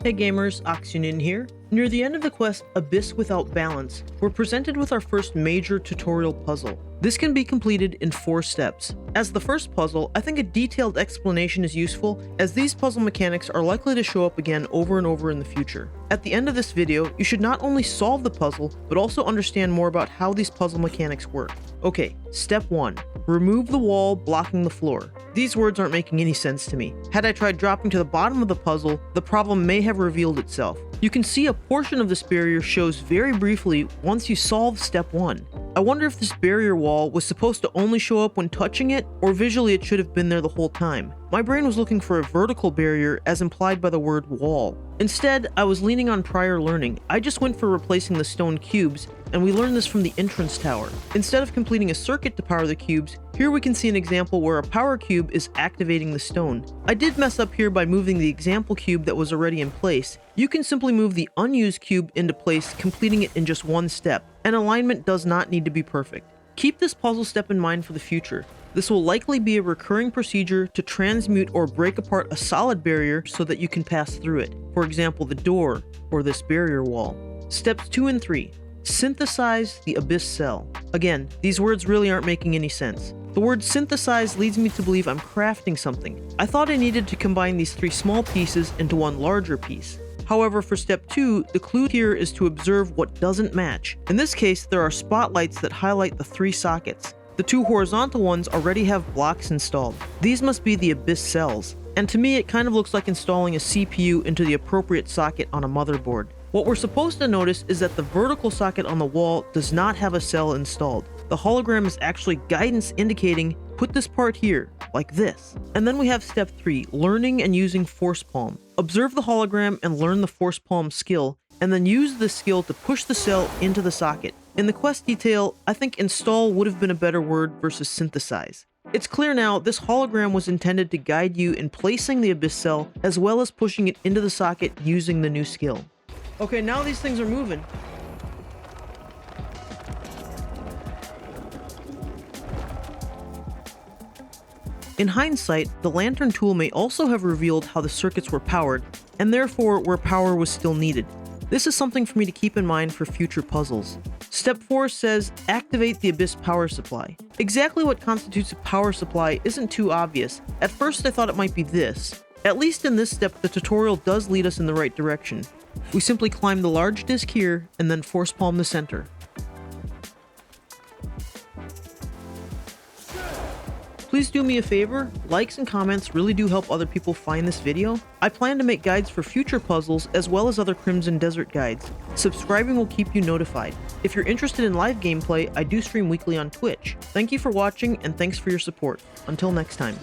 Hey gamers, Axiom here. Near the end of the quest Abyss Without Balance, we're presented with our first major tutorial puzzle. This can be completed in 4 steps. As the first puzzle, I think a detailed explanation is useful, as these puzzle mechanics are likely to show up again over and over in the future. At the end of this video, you should not only solve the puzzle, but also understand more about how these puzzle mechanics work. Okay, step 1. Remove the wall blocking the floor. These words aren't making any sense to me. Had I tried dropping to the bottom of the puzzle, the problem may have revealed itself. You can see a portion of this barrier shows very briefly once you solve step 1. I wonder if this barrier wall was supposed to only show up when touching it, or visually it should have been there the whole time. My brain was looking for a vertical barrier as implied by the word wall. Instead, I was leaning on prior learning. I just went for replacing the stone cubes, and we learned this from the entrance tower. Instead of completing a circuit to power the cubes, here we can see an example where a power cube is activating the stone. I did mess up here by moving the example cube that was already in place. You can simply move the unused cube into place, completing it in just one step, and alignment does not need to be perfect. Keep this puzzle step in mind for the future. This will likely be a recurring procedure to transmute or break apart a solid barrier so that you can pass through it. For example, the door or this barrier wall. Steps 2 and 3. Synthesize the abyss cell. Again, these words really aren't making any sense. The word synthesize leads me to believe I'm crafting something. I thought I needed to combine these 3 small pieces into one larger piece. However, for step 2, the clue here is to observe what doesn't match. In this case, there are spotlights that highlight the 3 sockets. The 2 horizontal ones already have blocks installed. These must be the abyss cells. And to me, it kind of looks like installing a CPU into the appropriate socket on a motherboard. What we're supposed to notice is that the vertical socket on the wall does not have a cell installed. The hologram is actually guidance indicating, put this part here, like this. And then we have step 3, learning and using force palm. Observe the hologram and learn the force palm skill, and then use this skill to push the cell into the socket. In the quest detail, I think install would have been a better word versus synthesize. It's clear now this hologram was intended to guide you in placing the abyss cell, as well as pushing it into the socket using the new skill. Okay, now these things are moving. In hindsight, the lantern tool may also have revealed how the circuits were powered, and therefore where power was still needed. This is something for me to keep in mind for future puzzles. Step 4 says, activate the abyss power supply. Exactly what constitutes a power supply isn't too obvious. At first I thought it might be this. At least in this step, the tutorial does lead us in the right direction. We simply climb the large disc here, and then force palm the center. Please do me a favor, likes and comments really do help other people find this video. I plan to make guides for future puzzles as well as other Crimson Desert guides. Subscribing will keep you notified. If you're interested in live gameplay, I do stream weekly on Twitch. Thank you for watching and thanks for your support. Until next time.